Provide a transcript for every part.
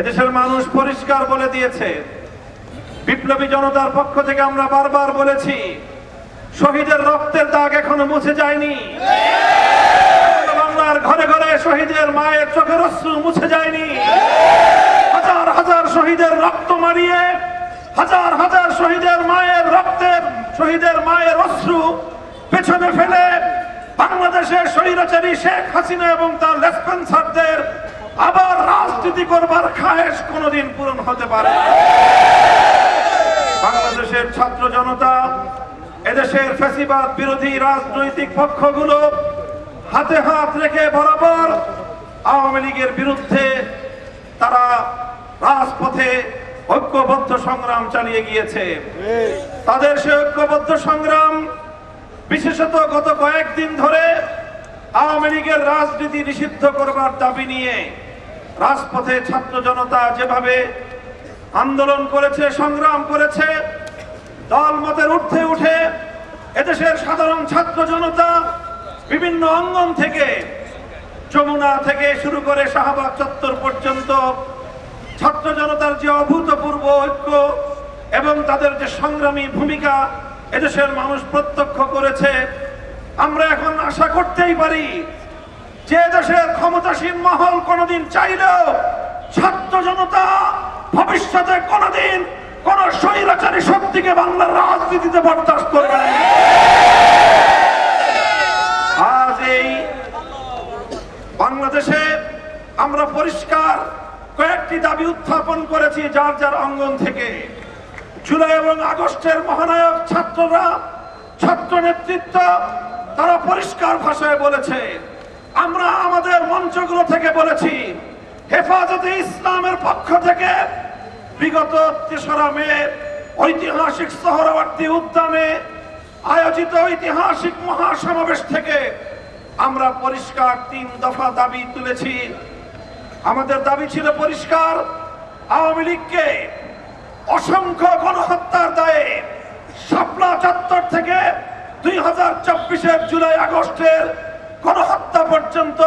এদেশের মানুষ পরিষ্কার বলে দিয়েছে, বিপ্লবী জনতার পক্ষ থেকে আমরা বারবার বলেছি, শহীদের রক্তের দাগ এখনো মুছে যায়নি। বাংলার ঘরে ঘরে শহীদের মায়ের চোখের অশ্রু মুছে যায়নি। হাজার হাজার শহীদের রক্ত মারিয়ে, হাজার হাজার শহীদের মায়ের অশ্রু পেছনে ফেলে বাংলাদেশের স্বৈরাচারী শেখ হাসিনা এবং তার লেসপেন্সারদের আবার রাজনীতি করবার খায়েশ কোনোদিন পূরণ হতে পারে। বাংলাদেশের ছাত্র জনতা, এদেশের ফ্যাসিবাদ বিরোধী রাজনৈতিক পক্ষগুলো হাতে হাত রেখে বরাবর আওয়ামী লীগের বিরুদ্ধে তারা রাজপথে ঐক্যবদ্ধ সংগ্রাম চালিয়ে গিয়েছে। তাদের সে ঐক্যবদ্ধ সংগ্রাম বিশেষত গত কয়েকদিন ধরে আওয়ামী লীগের রাজনীতি নিষিদ্ধ করবার দাবি নিয়ে রাজপথে ছাত্র জনতা যেভাবে আন্দোলন করেছে, সংগ্রাম করেছে, দলমতের ঊর্ধ্বে উঠে এদেশের সাধারণ ছাত্র জনতা বিভিন্ন অঙ্গন থেকে, যমুনা থেকে শুরু করে শাহবাগ চত্বর পর্যন্ত ছাত্র জনতার যে অভূতপূর্ব ঐক্য এবং তাদের যে সংগ্রামী ভূমিকা এদেশের মানুষ প্রত্যক্ষ করেছে। আমরা এখন আশা করতেই পারি যে দেশের ক্ষমতাসীন মহল কোনদিন চাইলেও ছাত্র জনতা ভবিষ্যতে কোনদিন কোন স্বৈরাচারী শক্তিকে বাংলার রাজনীতিতে বরদাস্ত করবে না। আজ এই বাংলাদেশে আমরা পরিষ্কার কয়েকটি দাবি উত্থাপন করেছি যার যার অঙ্গন থেকে। জুলাই এবং আগস্টের মহানায়ক ছাত্ররা, ছাত্র নেতৃত্ব তারা পরিষ্কার ভাষায় বলেছে, আমরা আমাদের মঞ্চগুলো থেকে বলেছি, হেফাজতে ইসলামের পক্ষ থেকে বিগত ৩রা মে ঐতিহাসিক সোহরাওয়ার্দী উদ্যানে আয়োজিত ঐতিহাসিক মহাসমাবেশ থেকে আমরা পরিষ্কার ৩ দফা দাবি তুলেছি। আমাদের দাবি ছিল পরিষ্কার, আওয়ামী লীগকে অসংখ্য গণহত্যার দায়ে শাপলা চত্বর থেকে 2024-এর জুলাই আগস্টের গণহত্যা পর্যন্ত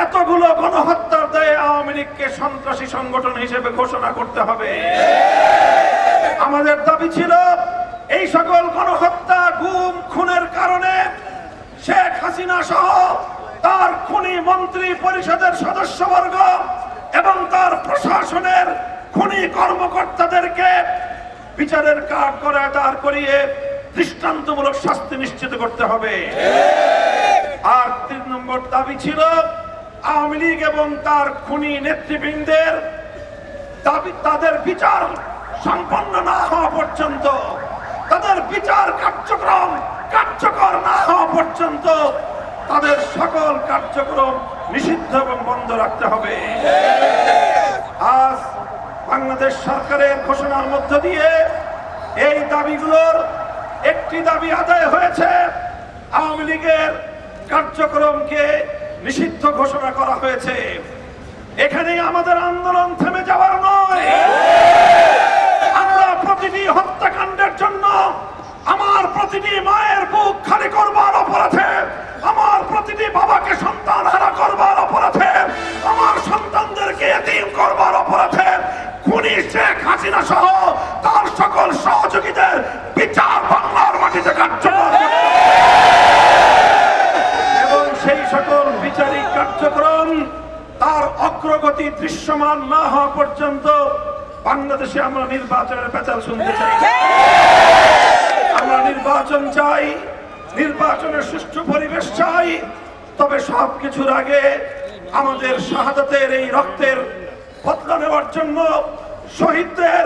এতগুলো গণহত্যার দায়ে আওয়ামী লীগকে সন্ত্রাসী সংগঠন হিসেবে ঘোষণা করতে হবে। আমাদের দাবি ছিল এই সকল গণহত্যা, গুম, খুনের কারণে শেখ হাসিনা সহ তার খুনি মন্ত্রী পরিষদের সদস্যবর্গ এবং তার প্রশাসনের খুনি কর্মকর্তাদেরকে বিচারের কাঠগড়ায় দাঁড় করিয়ে দৃষ্টান্তমূলক শাস্তি নিশ্চিত করতে হবে। আর ৩ নম্বর দাবি ছিল আওয়ামী লীগ এবং তার খুনি নেতৃবৃন্দের দাবি, তাদের বিচার সম্পন্ন না হওয়া পর্যন্ত, তাদের বিচার কার্যকর না হওয়া পর্যন্ত তাদের সকল কার্যক্রম নিষিদ্ধ এবং বন্ধ রাখতে হবে। আজ বাংলাদেশ সরকারের ঘোষণার মধ্য দিয়ে এই দাবিগুলোর একটি দাবি আদায় হয়েছে, আওয়ামী লীগের কার্যক্রমকে নিষিদ্ধ ঘোষণা করা হয়েছে। এখানে আমাদের আন্দোলন থেমে যাওয়ার নয়। আমরা প্রতিটি হত্যাকাণ্ডের জন্য, আমার প্রতিটি মায়ের বুক খালি করবার অপরাধে, আমার প্রতিটি বাবাকে সন্তান হারা করবার অপরাধে, আমার সন্তানদেরকে এতিম করবার অপরাধে খুনি শেখ হাসিনা সহ তার সকল সহযোগীদের বিচার বাংলার মাটিতে কার্যকর এবং সেই সকল বিচারিক কার্যক্রম তার অগ্রগতি দৃশ্যমান না হওয়া পর্যন্ত বাংলাদেশে আমরা নির্বাচনের পেঁচাল শুনতে চাই। আমরা নির্বাচন চাই, নির্বাচনের সুষ্ঠু পরিবেশ চাই, তবে সবকিছুর আগে আমাদের শাহাদাতের এই রক্তের বদলা নেওয়ার জন্য, শহীদদের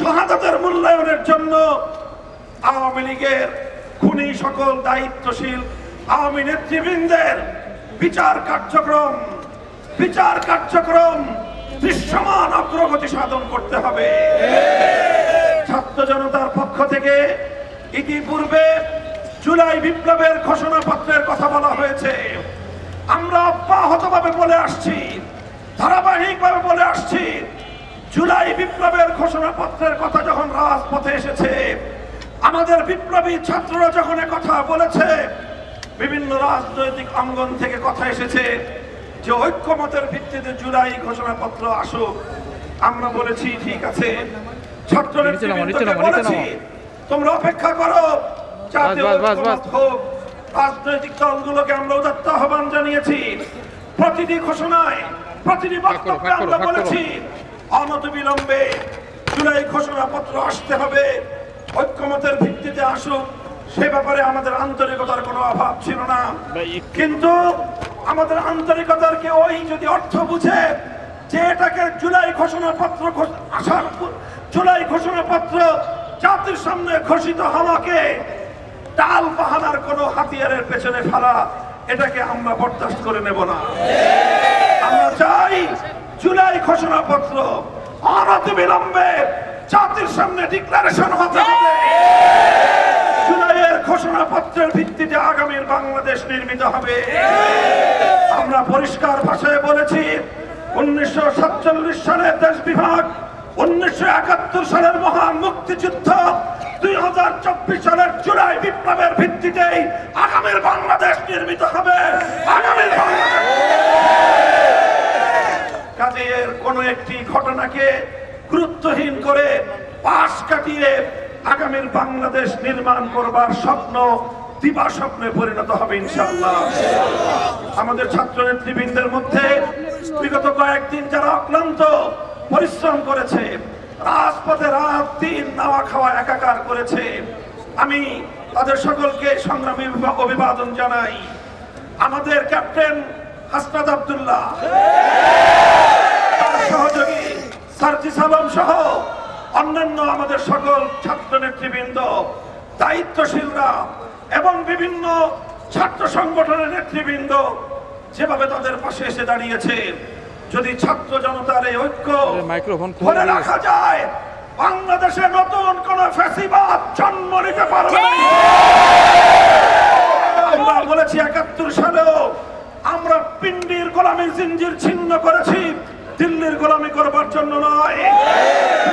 শাহাদাতের মূল্যায়নের জন্য আওয়ামী লীগের খুনি সকল দায়িত্বশীল আওয়ামী নেতৃবৃন্দের বিচার কার্যক্রম দৃশ্যমান অগ্রগতি সাধন করতে হবে। ছাত্র জনতার পক্ষ থেকে ইতিপূর্বে জুলাই বিপ্লবের ঘোষণাপত্রের কথা বলা হয়েছে। আমরা অব্যাহতভাবে বলে আসছি, ধারাবাহিকভাবে বলে আসছি, জুলাই বিপ্লবের ঘোষণাপত্রের কথা যখন রাজপথে এসেছে, আমাদের বিপ্লবী ছাত্ররা যখন কথা বলেছে, বিভিন্ন রাজনৈতিক অঙ্গন থেকে কথা এসেছে যে ঐক্যমতের ভিত্তিতে জুলাই ঘোষণাপত্র আসুক। আমরা বলেছি ঠিক আছে, ছাত্র নেতৃবৃন্দকে বলেছি তোমরা অপেক্ষা করো, জাতীয় ঐক্যমত হোক। রাজনৈতিক দলগুলোকে আমরা উদাত্ত আহ্বান জানিয়েছি। প্রতিটি ঘোষণায়, প্রতিটি বক্তব্যে আমরা বলেছি অনতিবিলম্বে জুলাই ঘোষণাপত্র আসতে হবে, ঐক্যমতের ভিত্তিতে আসুক। সে ব্যাপারে আমাদের আন্তরিকতার কোনো অভাব ছিল না, কিন্তু আমাদের আন্তরিকতার কি ওই যদি অর্থ বুঝে যে এটাকে জুলাই ঘোষণাপত্র আসার জুলাই ঘোষণাপত্র জাতির সামনে ঘোষিত হওয়াকে টাল বাহানার কোনো হাতিয়ারের পেছনে ফেলা, এটাকে আমরা বরদাস্ত করে নেব না। আমরা চাই জুলাই ঘোষণাপত্র অনতিবিলম্বে জাতির সামনে ডিক্লারেশন হতে হবে। জুলাইয়ের ঘোষণাপত্রের ভিত্তিতে আগামীর বাংলাদেশ নির্মিত হবে। আমরা পরিষ্কার ভাষায় বলেছি 1947 সালের দেশ বিভাগ, 1971 সালের মহান মুক্তিযুদ্ধ, 2024 সালের জুলাই বিপ্লবের ভিত্তিতেই আগামীর বাংলাদেশ নির্মিত হবে। আগামীর বাংলাদেশ কাজের কোন একটি ঘটনাকে গুরুত্বহীন করে পাশ কাটিয়ে আগামীর বাংলাদেশ নির্মাণ করবার স্বপ্ন দিবা স্বপ্নে পরিণত হবে ইনশাআল্লাহ। আমাদের ছাত্র নেতৃবৃন্দের মধ্যে বিগত কয়েকদিন যারা অক্লান্ত পরিশ্রম করেছে, রাজপথে রাত দিন নাওয়া খাওয়া একাকার করেছে, আমি তাদের সকলকে সংগ্রামী অভিবাদন জানাই। আমাদের ক্যাপ্টেন হাসনাত আব্দুল্লাহ, তার সহযোগী সার্জিস আলম সহ অন্যান্য আমাদের সকল ছাত্র নেতৃবৃন্দ, দায়িত্বশীলরা এবং বিভিন্ন ছাত্র সংগঠনের নেতৃবৃন্দ যেভাবে তাদের পাশে এসে দাঁড়িয়েছে, যদি ছাত্র জনতার এই ঐক্য ধরে রাখা যায়, বাংলাদেশে নতুন কোন ফ্যাসিবাদ জন্ম নিতে পারবে না। আমরা বলেছি 71 সালেও আমরা পিন্ডির গোলামীর জিঞ্জির ছিন্ন করেছি, দিল্লির গোলামি করবার জন্য নয়।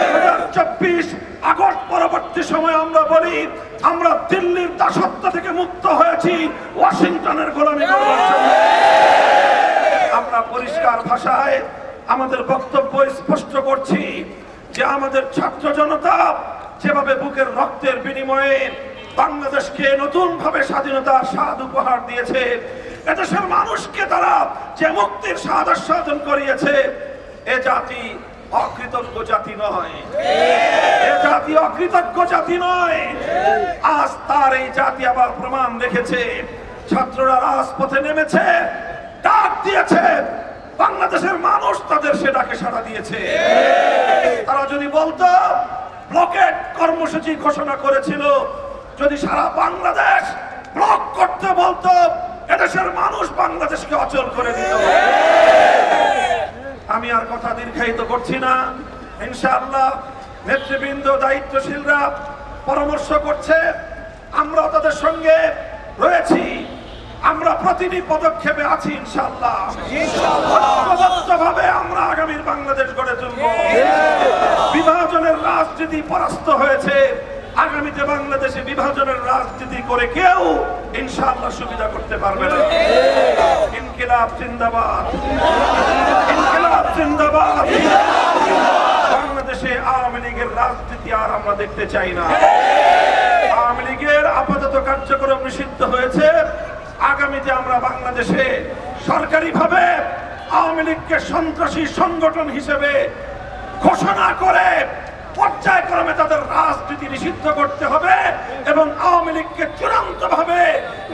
2024 আগস্ট পরবর্তী সময় আমরা বলি আমরা দিল্লির দাসত্ব থেকে মুক্ত হয়েছি, ওয়াশিংটনের গোলামি করবার জন্য। আমরা পরিষ্কার ভাষায় আমাদের বক্তব্য স্পষ্ট করছি যে আমাদের ছাত্র জনতা যেভাবে বুকের রক্তের বিনিময়ে বাংলাদেশকে নতুন ভাবে স্বাধীনতার স্বাদ উপহার দিয়েছে, এদেশের মানুষকে তারা যে মুক্তির স্বাদ আস্বাদন করিয়েছে, এ জাতি অকৃতজ্ঞ জাতি নয়, এ জাতি অকৃতজ্ঞ জাতি নয়। আজ তার এই জাতি আবার প্রমাণ রেখেছে। ছাত্ররা রাজপথে নেমেছে, ডাক দিয়েছে, বাংলাদেশের মানুষ তাদের সে ডাকে সাড়া দিয়েছে। তারা যদি বলতো ব্লকেট কর্মসূচি ঘোষণা করেছিল, যদি সারা বাংলাদেশ ব্লক করতে বলতো, এদেশের মানুষ বাংলাদেশকে অচল করে দিত। আমি আর কথা দীর্ঘায়িত করছি না। ইনশাআল্লাহ নেতৃবৃন্দ, দায়িত্বশীলরা পরামর্শ করছে, আমরা তাদের সঙ্গে রয়েছি, আমরা প্রতিটি পদক্ষেপে আছি ইনশাআল্লাহ। ঐক্যবদ্ধভাবে আমরা আগামীর বাংলাদেশ গড়ে তুলব। বিভাজনের রাজনীতি পরাস্ত হয়েছে, আগামীতে বাংলাদেশে বিভাজনের রাজনীতি করে কেউ ইনশাআল্লাহ সুবিধা করতে পারবে না। ইনকিলাব জিন্দাবাদ, ইনকিলাব জিন্দাবাদ। বাংলাদেশে আওয়ামী লীগের রাজনীতি আর আমরা দেখতে চাই না। আওয়ামী লীগের আপাতত কার্যক্রম নিষিদ্ধ হয়েছে। আগামীতে আমরা বাংলাদেশে সরকারিভাবে আওয়ামী লীগকে সন্ত্রাসী সংগঠন হিসেবে ঘোষণা করে পর্যায়ক্রমে তাদের রাজনীতি নিষিদ্ধ করতে হবে এবং আওয়ামী লীগকে চূড়ান্তভাবে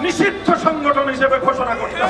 নিষিদ্ধ সংগঠন হিসেবে ঘোষণা করতে হবে।